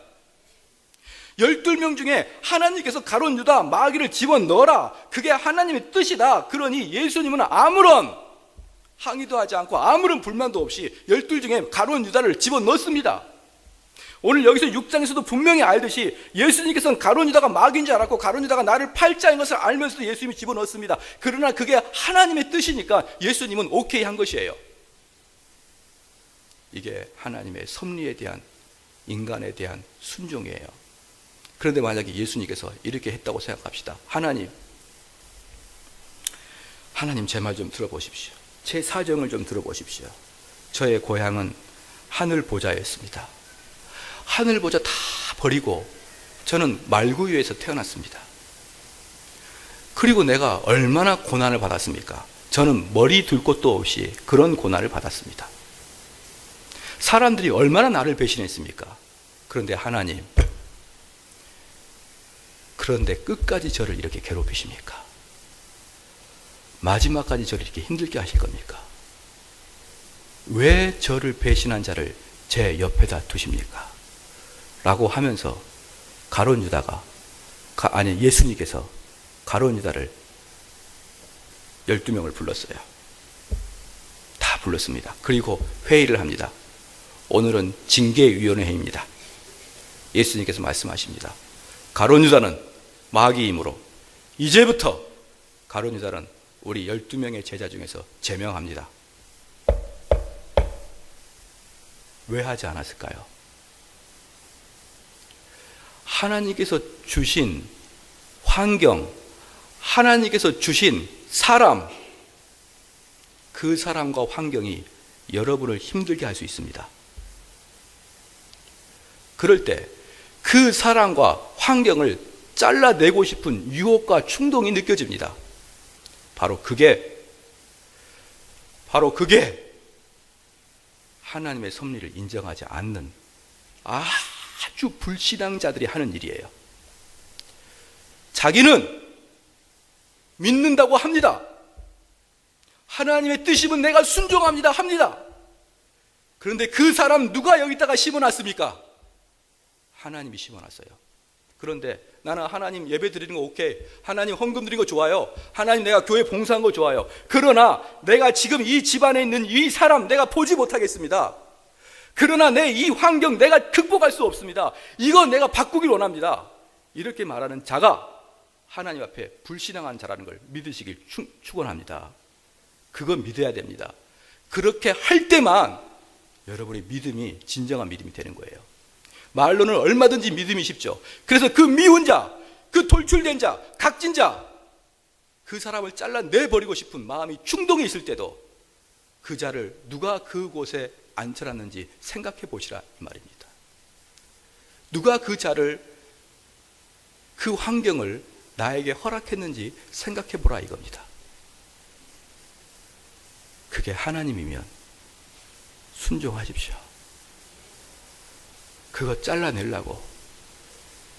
12명 중에 하나님께서 가룟 유다 마귀를 집어넣어라, 그게 하나님의 뜻이다. 그러니 예수님은 아무런 항의도 하지 않고 아무런 불만도 없이 12 중에 가룟 유다를 집어넣습니다. 오늘 여기서 6장에서도 분명히 알듯이 예수님께서는 가룟 유다가 마귀인 줄 알았고 가룟 유다가 나를 팔자인 것을 알면서도 예수님이 집어넣습니다. 그러나 그게 하나님의 뜻이니까 예수님은 오케이 한 것이에요. 이게 하나님의 섭리에 대한, 인간에 대한 순종이에요. 그런데 만약에 예수님께서 이렇게 했다고 생각합시다. 하나님 제 말 좀 들어보십시오. 제 사정을 좀 들어보십시오. 저의 고향은 하늘 보좌였습니다. 하늘 보좌 다 버리고 저는 말구유에서 태어났습니다. 그리고 내가 얼마나 고난을 받았습니까? 저는 머리 둘 곳도 없이 그런 고난을 받았습니다. 사람들이 얼마나 나를 배신했습니까? 그런데 하나님, 그런데 끝까지 저를 이렇게 괴롭히십니까? 마지막까지 저를 이렇게 힘들게 하실 겁니까? 왜 저를 배신한 자를 제 옆에다 두십니까? 라고 하면서 가룟 유다가, 예수님께서 가룟 유다를 12명을 불렀어요. 다 불렀습니다. 그리고 회의를 합니다. 오늘은 징계위원회입니다. 예수님께서 말씀하십니다. 가룟 유다는 마귀이므로 이제부터 가룟 유다는 우리 12명의 제자 중에서 제명합니다. 왜 하지 않았을까요? 하나님께서 주신 환경, 하나님께서 주신 사람, 그 사람과 환경이 여러분을 힘들게 할 수 있습니다. 그럴 때 그 사람과 환경을 잘라내고 싶은 유혹과 충동이 느껴집니다. 바로 그게 하나님의 섭리를 인정하지 않는 아주 불신앙자들이 하는 일이에요. 자기는 믿는다고 합니다. 하나님의 뜻이면 내가 순종합니다 합니다. 그런데 그 사람 누가 여기다가 심어놨습니까? 하나님이 심어놨어요. 그런데 나는 하나님 예배 드리는 거 오케이, 하나님 헌금 드리는 거 좋아요, 하나님 내가 교회 봉사한 거 좋아요. 그러나 내가 지금 이 집안에 있는 이 사람 내가 보지 못하겠습니다. 그러나 내 이 환경 내가 극복할 수 없습니다. 이거 내가 바꾸길 원합니다. 이렇게 말하는 자가 하나님 앞에 불신앙한 자라는 걸 믿으시길 축원합니다. 그건 믿어야 됩니다. 그렇게 할 때만 여러분의 믿음이 진정한 믿음이 되는 거예요. 말로는 얼마든지 믿음이 쉽죠. 그래서 그 미운 자, 그 돌출된 자, 각진 자, 그 사람을 잘라내버리고 싶은 마음이 충동이 있을 때도 그 자를 누가 그곳에 앉혀놨는지 생각해 보시라 이 말입니다. 누가 그 자를, 그 환경을 나에게 허락했는지 생각해 보라 이겁니다. 그게 하나님이면 순종하십시오. 그거 잘라내려고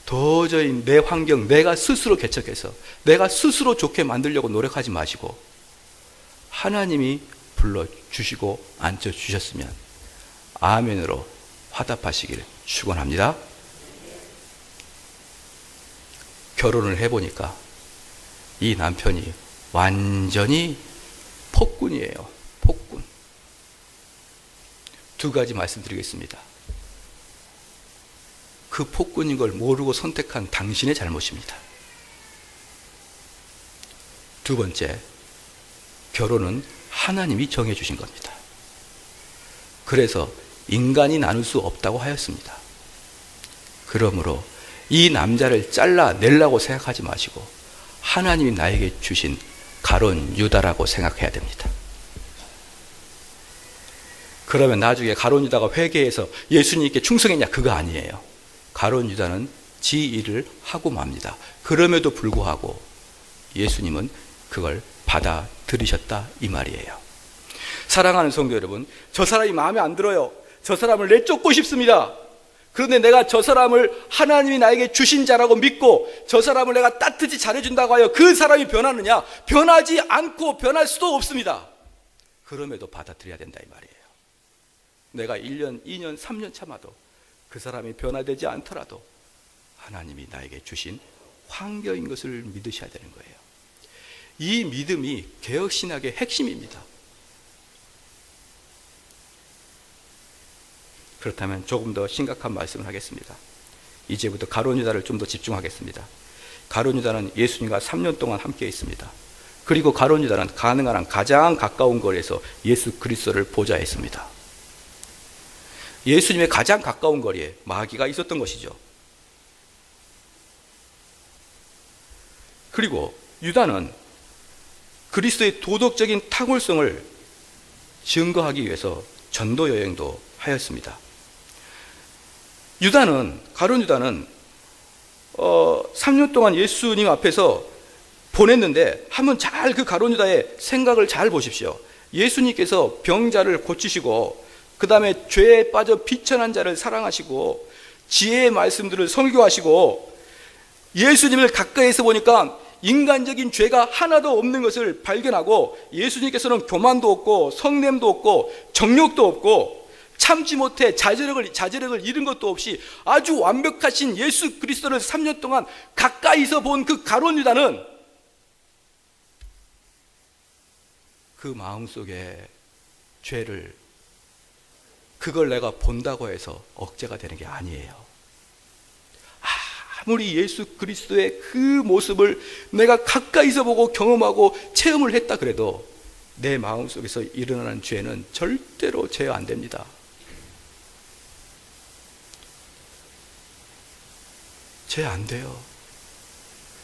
도저히 내 환경 내가 스스로 개척해서 내가 스스로 좋게 만들려고 노력하지 마시고 하나님이 불러주시고 앉혀주셨으면 아멘으로 화답하시길 축원합니다. 결혼을 해보니까 이 남편이 완전히 폭군이에요. 폭군. 두 가지 말씀드리겠습니다. 그 폭군인 걸 모르고 선택한 당신의 잘못입니다. 두 번째, 결혼은 하나님이 정해주신 겁니다. 그래서 인간이 나눌 수 없다고 하였습니다. 그러므로 이 남자를 잘라내려고 생각하지 마시고 하나님이 나에게 주신 가룟 유다라고 생각해야 됩니다. 그러면 나중에 가룟 유다가 회개해서 예수님께 충성했냐? 그거 아니에요. 가룟 유다는 지 일을 하고 맙니다. 그럼에도 불구하고 예수님은 그걸 받아들이셨다 이 말이에요. 사랑하는 성도 여러분, 저 사람이 마음에 안 들어요. 저 사람을 내쫓고 싶습니다. 그런데 내가 저 사람을 하나님이 나에게 주신 자라고 믿고 저 사람을 내가 따뜻히 잘해준다고 하여 그 사람이 변하느냐? 변하지 않고 변할 수도 없습니다. 그럼에도 받아들여야 된다 이 말이에요. 내가 1년, 2년, 3년 참아도 그 사람이 변화되지 않더라도 하나님이 나에게 주신 환경인 것을 믿으셔야 되는 거예요. 이 믿음이 개혁신학의 핵심입니다. 그렇다면 조금 더 심각한 말씀을 하겠습니다. 이제부터 가룟 유다를 좀 더 집중하겠습니다. 가룟 유다는 예수님과 3년 동안 함께 있습니다. 그리고 가룟 유다는 가능한 한 가장 가까운 거리에서 예수 그리스도를 보좌했습니다. 예수님의 가장 가까운 거리에 마귀가 있었던 것이죠. 그리고 유다는 그리스도의 도덕적인 탁월성을 증거하기 위해서 전도 여행도 하였습니다. 가룟 유다는 3년 동안 예수님 앞에서 보냈는데 한번 잘 그 가룟 유다의 생각을 잘 보십시오. 예수님께서 병자를 고치시고 그 다음에 죄에 빠져 비천한 자를 사랑하시고 지혜의 말씀들을 설교하시고 예수님을 가까이에서 보니까 인간적인 죄가 하나도 없는 것을 발견하고 예수님께서는 교만도 없고 성냄도 없고 정욕도 없고 참지 못해 자제력을 잃은 것도 없이 아주 완벽하신 예수 그리스도를 3년 동안 가까이서 본 그 가룟 유다는 그 마음속에 죄를 그걸 내가 본다고 해서 억제가 되는 게 아니에요. 아무리 예수 그리스도의 그 모습을 내가 가까이서 보고 경험하고 체험을 했다 그래도 내 마음속에서 일어나는 죄는 절대로 제어 안 됩니다. 제어 안 돼요.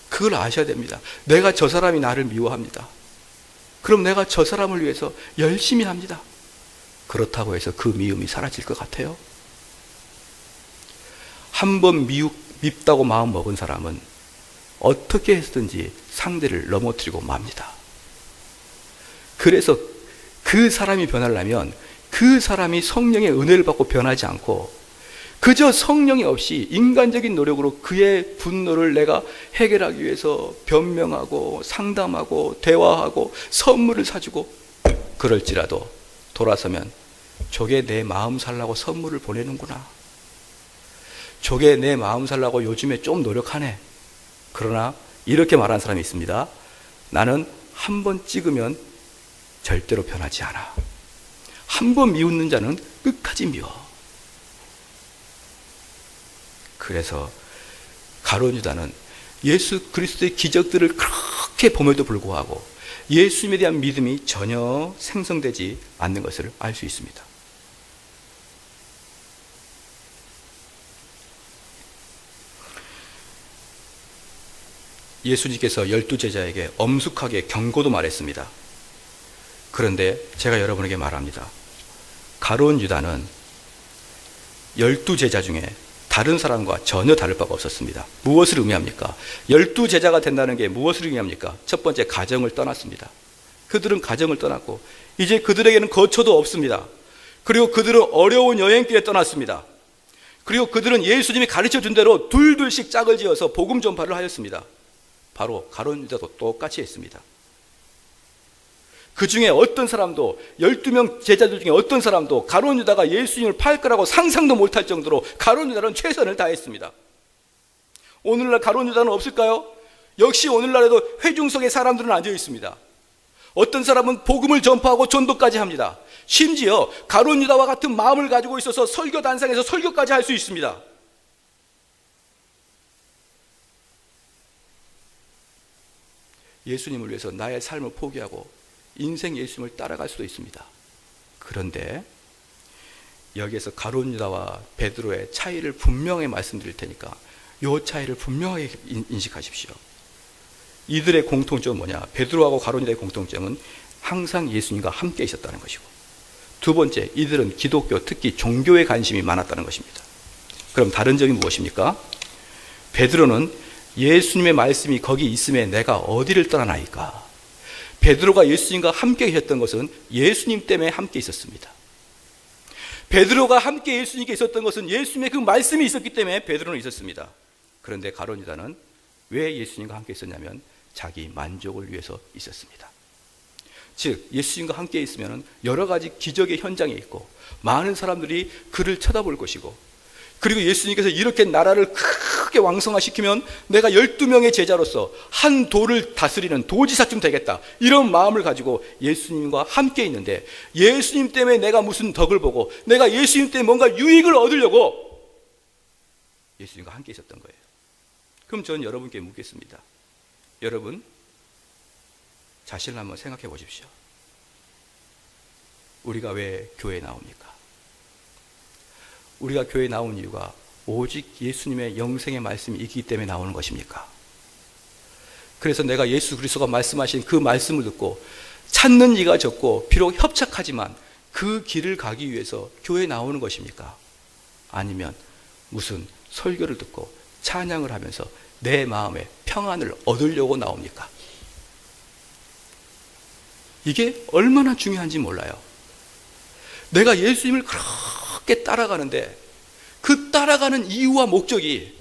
그걸 아셔야 됩니다. 내가 저 사람이 나를 미워합니다. 그럼 내가 저 사람을 위해서 열심히 합니다. 그렇다고 해서 그 미움이 사라질 것 같아요? 한번 밉다고 마음 먹은 사람은 어떻게 해서든지 상대를 넘어뜨리고 맙니다. 그래서 그 사람이 변하려면 그 사람이 성령의 은혜를 받고 변하지 않고 그저 성령이 없이 인간적인 노력으로 그의 분노를 내가 해결하기 위해서 변명하고 상담하고 대화하고 선물을 사주고 그럴지라도 돌아서면 저게 내 마음 살라고 선물을 보내는구나. 저게 내 마음 살라고 요즘에 좀 노력하네. 그러나 이렇게 말하는 사람이 있습니다. 나는 한 번 찍으면 절대로 변하지 않아. 한 번 미웃는 자는 끝까지 미워. 그래서 가룟 유다는 예수 그리스도의 기적들을 그렇게 봄에도 불구하고 예수님에 대한 믿음이 전혀 생성되지 않는 것을 알 수 있습니다. 예수님께서 12제자에게 엄숙하게 경고도 말했습니다. 그런데 제가 여러분에게 말합니다. 가룟 유다는 12제자 중에 다른 사람과 전혀 다를 바가 없었습니다. 무엇을 의미합니까? 12제자가 된다는 게 무엇을 의미합니까? 첫 번째, 가정을 떠났습니다. 그들은 가정을 떠났고 이제 그들에게는 거처도 없습니다. 그리고 그들은 어려운 여행길에 떠났습니다. 그리고 그들은 예수님이 가르쳐준 대로 둘둘씩 짝을 지어서 복음 전파를 하였습니다. 바로 가룟 유다도 똑같이 했습니다. 그 중에 어떤 사람도 12명 제자들 중에 어떤 사람도 가룟 유다가 예수님을 팔 거라고 상상도 못할 정도로 가룟 유다는 최선을 다했습니다. 오늘날 가룟 유다는 없을까요? 역시 오늘날에도 회중 속에 사람들은 앉아 있습니다. 어떤 사람은 복음을 전파하고 전도까지 합니다. 심지어 가룟 유다와 같은 마음을 가지고 있어서 설교 단상에서 설교까지 할 수 있습니다. 예수님을 위해서 나의 삶을 포기하고 인생 예수님을 따라갈 수도 있습니다. 그런데 여기에서 가룟 유다와 베드로의 차이를 분명히 말씀드릴 테니까 이 차이를 분명하게 인식하십시오. 이들의 공통점은 뭐냐? 베드로하고 가룟 유다의 공통점은 항상 예수님과 함께 있었다는 것이고, 두 번째, 이들은 기독교, 특히 종교에 관심이 많았다는 것입니다. 그럼 다른 점이 무엇입니까? 베드로는 예수님의 말씀이 거기 있음에 내가 어디를 떠나나이까? 베드로가 예수님과 함께 계셨던 것은 예수님 때문에 함께 있었습니다. 베드로가 함께 예수님께 있었던 것은 예수님의 그 말씀이 있었기 때문에 베드로는 있었습니다. 그런데 가룟 유다는 왜 예수님과 함께 있었냐면 자기 만족을 위해서 있었습니다. 즉 예수님과 함께 있으면 여러 가지 기적의 현장에 있고 많은 사람들이 그를 쳐다볼 것이고, 그리고 예수님께서 이렇게 나라를 크게 왕성화시키면 내가 12명의 제자로서 한 도를 다스리는 도지사쯤 되겠다, 이런 마음을 가지고 예수님과 함께 있는데, 예수님 때문에 내가 무슨 덕을 보고 내가 예수님 때문에 뭔가 유익을 얻으려고 예수님과 함께 있었던 거예요. 그럼 저는 여러분께 묻겠습니다. 여러분 자신을 한번 생각해 보십시오. 우리가 왜 교회에 나옵니까? 우리가 교회에 나온 이유가 오직 예수님의 영생의 말씀이 있기 때문에 나오는 것입니까? 그래서 내가 예수 그리스도가 말씀하신 그 말씀을 듣고 찾는 이가 적고 비록 협착하지만 그 길을 가기 위해서 교회에 나오는 것입니까? 아니면 무슨 설교를 듣고 찬양을 하면서 내 마음에 평안을 얻으려고 나옵니까? 이게 얼마나 중요한지 몰라요. 내가 예수님을 그렇게 따라가는데 그 따라가는 이유와 목적이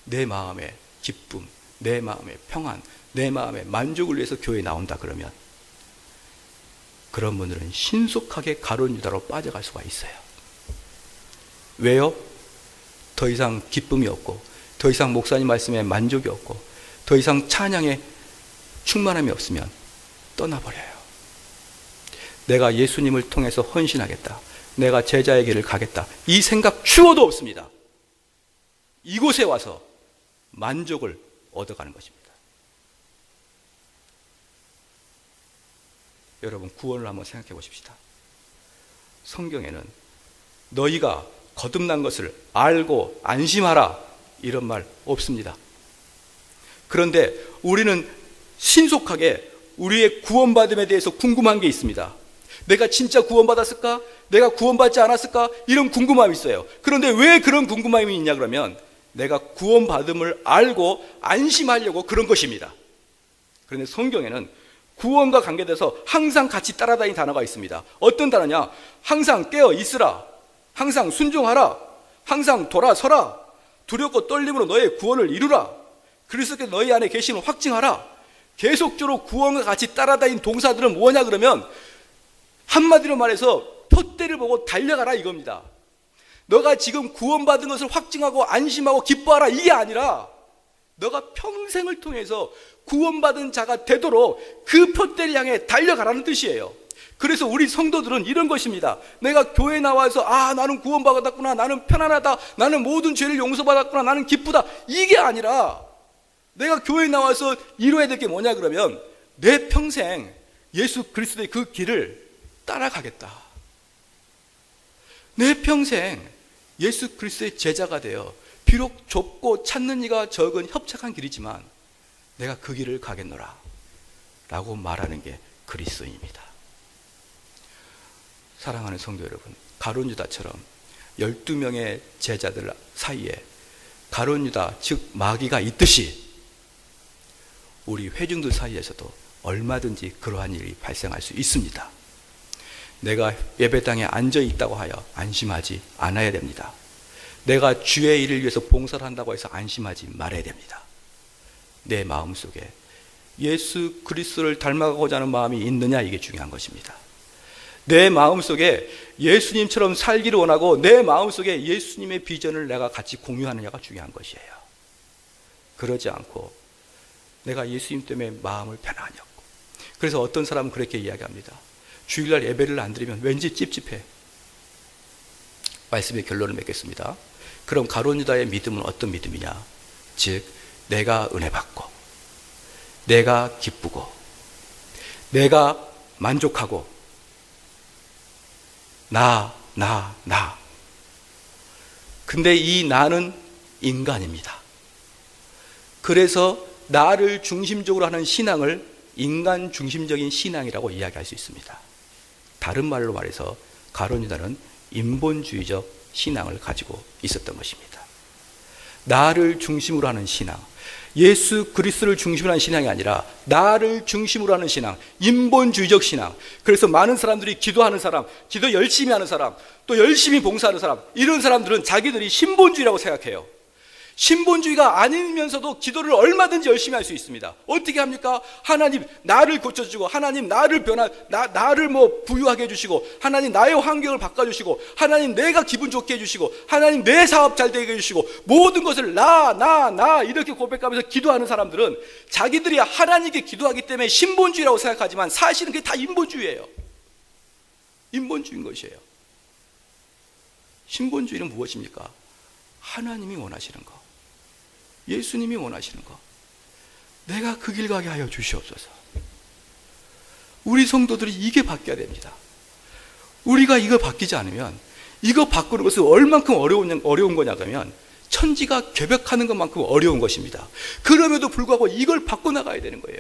내 마음의 기쁨, 내 마음의 평안, 내 마음의 만족을 위해서 교회에 나온다 그러면 그런 분들은 신속하게 가룟 유다로 빠져갈 수가 있어요. 왜요? 더 이상 기쁨이 없고, 더 이상 목사님 말씀에 만족이 없고, 더 이상 찬양에 충만함이 없으면 떠나버려요. 내가 예수님을 통해서 헌신하겠다, 내가 제자의 길을 가겠다, 이 생각 추호도 없습니다. 이곳에 와서 만족을 얻어가는 것입니다. 여러분 구원을 한번 생각해 보십시다. 성경에는 너희가 거듭난 것을 알고 안심하라 이런 말 없습니다. 그런데 우리는 신속하게 우리의 구원받음에 대해서 궁금한 게 있습니다. 내가 진짜 구원받았을까? 내가 구원받지 않았을까? 이런 궁금함이 있어요. 그런데 왜 그런 궁금함이 있냐 그러면 내가 구원받음을 알고 안심하려고 그런 것입니다. 그런데 성경에는 구원과 관계돼서 항상 같이 따라다니는 단어가 있습니다. 어떤 단어냐? 항상 깨어 있으라, 항상 순종하라, 항상 돌아서라, 두렵고 떨림으로 너의 구원을 이루라, 그리스도께서 너희 안에 계심을 확증하라. 계속적으로 구원과 같이 따라다니는 동사들은 뭐냐 그러면 한마디로 말해서 표대를 보고 달려가라 이겁니다. 너가 지금 구원받은 것을 확증하고 안심하고 기뻐하라 이게 아니라 너가 평생을 통해서 구원받은 자가 되도록 그 표대를 향해 달려가라는 뜻이에요. 그래서 우리 성도들은 이런 것입니다. 내가 교회에 나와서 나는 구원받았구나, 나는 편안하다, 나는 모든 죄를 용서받았구나, 나는 기쁘다, 이게 아니라 내가 교회에 나와서 이루어야 될 게 뭐냐 그러면 내 평생 예수 그리스도의 그 길을 따라가겠다. 내 평생 예수 그리스도의 제자가 되어 비록 좁고 찾는 이가 적은 협착한 길이지만 내가 그 길을 가겠노라 라고 말하는 게 그리스도입니다. 사랑하는 성도 여러분, 가룟 유다처럼 12명의 제자들 사이에 가룟 유다 즉 마귀가 있듯이 우리 회중들 사이에서도 얼마든지 그러한 일이 발생할 수 있습니다. 내가 예배당에 앉아 있다고 하여 안심하지 않아야 됩니다. 내가 주의 일을 위해서 봉사를 한다고 해서 안심하지 말아야 됩니다. 내 마음속에 예수 그리스도를 닮아가고자 하는 마음이 있느냐, 이게 중요한 것입니다. 내 마음속에 예수님처럼 살기를 원하고 내 마음속에 예수님의 비전을 내가 같이 공유하느냐가 중요한 것이에요. 그러지 않고 내가 예수님 때문에 마음을 편안히 얻고, 그래서 어떤 사람은 그렇게 이야기합니다. 주일날 예배를 안 드리면 왠지 찝찝해. 말씀의 결론을 맺겠습니다. 그럼 가룟 유다의 믿음은 어떤 믿음이냐? 즉 내가 은혜 받고 내가 기쁘고 내가 만족하고 나. 근데 이 나는 인간입니다. 그래서 나를 중심적으로 하는 신앙을 인간 중심적인 신앙이라고 이야기할 수 있습니다. 다른 말로 말해서 가룟 유다는 인본주의적 신앙을 가지고 있었던 것입니다. 나를 중심으로 하는 신앙, 예수 그리스도를 중심으로 하는 신앙이 아니라 나를 중심으로 하는 신앙, 인본주의적 신앙. 그래서 많은 사람들이 기도하는 사람, 기도 열심히 하는 사람, 또 열심히 봉사하는 사람, 이런 사람들은 자기들이 신본주의라고 생각해요. 신본주의가 아니면서도 기도를 얼마든지 열심히 할 수 있습니다. 어떻게 합니까? 하나님 나를 고쳐주시고, 하나님 나를 나를 부유하게 해주시고, 하나님 나의 환경을 바꿔주시고, 하나님 내가 기분 좋게 해주시고, 하나님 내 사업 잘 되게 해주시고, 모든 것을 나 이렇게 고백하면서 기도하는 사람들은 자기들이 하나님께 기도하기 때문에 신본주의라고 생각하지만 사실은 그게 다 인본주의예요. 인본주의인 것이에요. 신본주의는 무엇입니까? 하나님이 원하시는 거, 예수님이 원하시는 거, 내가 그 길 가게 하여 주시옵소서. 우리 성도들이 이게 바뀌어야 됩니다. 우리가 이거 바뀌지 않으면, 이거 바꾸는 것은 얼만큼 어려운 거냐면 천지가 괴벽하는 것만큼 어려운 것입니다. 그럼에도 불구하고 이걸 바꿔나가야 되는 거예요.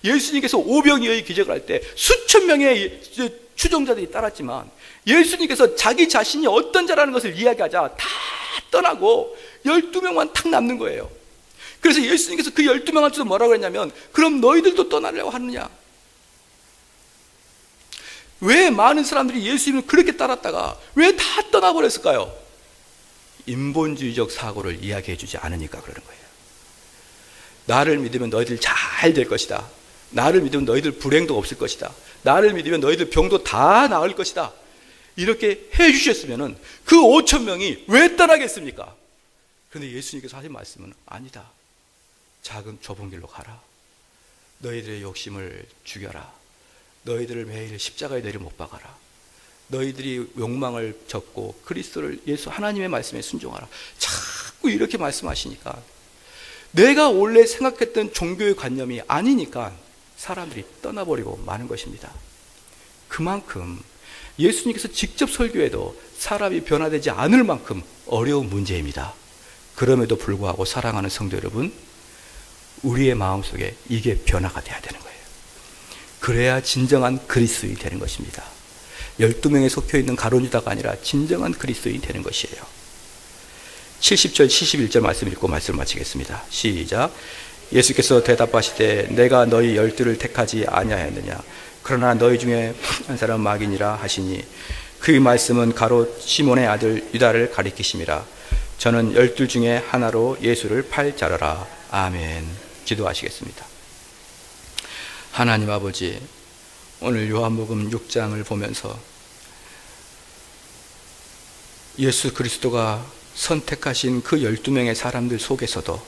예수님께서 오병이어의 기적을 할 때 수천 명의 추종자들이 따랐지만 예수님께서 자기 자신이 어떤 자라는 것을 이야기하자 다 떠나고 12명만 탁 남는 거예요. 그래서 예수님께서 그 12명한테도 뭐라고 했냐면, 그럼 너희들도 떠나려고 하느냐? 왜 많은 사람들이 예수님을 그렇게 따랐다가 왜 다 떠나버렸을까요? 인본주의적 사고를 이야기해 주지 않으니까 그러는 거예요. 나를 믿으면 너희들 잘 될 것이다. 나를 믿으면 너희들 불행도 없을 것이다. 나를 믿으면 너희들 병도 다 나을 것이다. 이렇게 해 주셨으면 그 5천 명이 왜 떠나겠습니까? 그런데 예수님께서 하신 말씀은 아니다. 작은 좁은 길로 가라. 너희들의 욕심을 죽여라. 너희들을 매일 십자가에 내려 못 박아라. 너희들이 욕망을 접고 그리스도를, 예수 하나님의 말씀에 순종하라. 자꾸 이렇게 말씀하시니까 내가 원래 생각했던 종교의 관념이 아니니까 사람들이 떠나버리고 마는 것입니다. 그만큼 예수님께서 직접 설교해도 사람이 변화되지 않을 만큼 어려운 문제입니다. 그럼에도 불구하고 사랑하는 성도 여러분, 우리의 마음속에 이게 변화가 돼야 되는 거예요. 그래야 진정한 그리스도인이 되는 것입니다. 12명에 속혀있는 가룟유다가 아니라 진정한 그리스도인이 되는 것이에요. 70절 71절 말씀 읽고 말씀을 마치겠습니다. 시작. 예수께서 대답하시되 내가 너희 12를 택하지 아니하였느냐? 그러나 너희 중에 한 사람 마귀니라 하시니, 그 말씀은 가롯 시몬의 아들 유다를 가리키심이라. 저는 12 중에 하나로 예수를 팔 자라라. 아멘. 기도하시겠습니다. 하나님 아버지, 오늘 요한복음 6장을 보면서 예수 그리스도가 선택하신 그 12명의 사람들 속에서도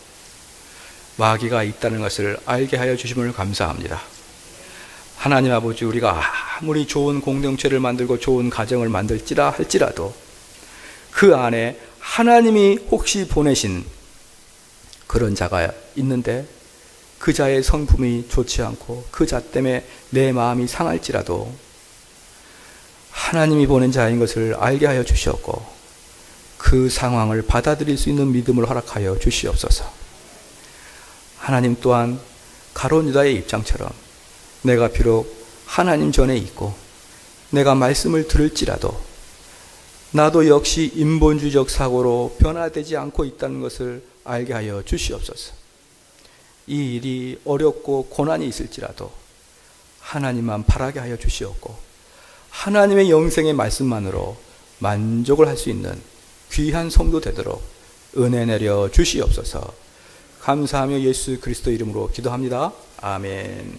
마귀가 있다는 것을 알게 하여 주심을 감사합니다. 하나님 아버지, 우리가 아무리 좋은 공동체를 만들고 좋은 가정을 만들지라 할지라도 그 안에 하나님이 혹시 보내신 그런 자가 있는데 그 자의 성품이 좋지 않고 그 자 때문에 내 마음이 상할지라도 하나님이 보낸 자인 것을 알게 하여 주시옵고 그 상황을 받아들일 수 있는 믿음을 허락하여 주시옵소서. 하나님 또한 가룟 유다의 입장처럼 내가 비록 하나님 전에 있고 내가 말씀을 들을지라도 나도 역시 인본주의적 사고로 변화되지 않고 있다는 것을 알게 하여 주시옵소서. 이 일이 어렵고 고난이 있을지라도 하나님만 바라게 하여 주시옵고 하나님의 영생의 말씀만으로 만족을 할 수 있는 귀한 성도 되도록 은혜 내려 주시옵소서. 감사하며 예수 그리스도 이름으로 기도합니다. 아멘.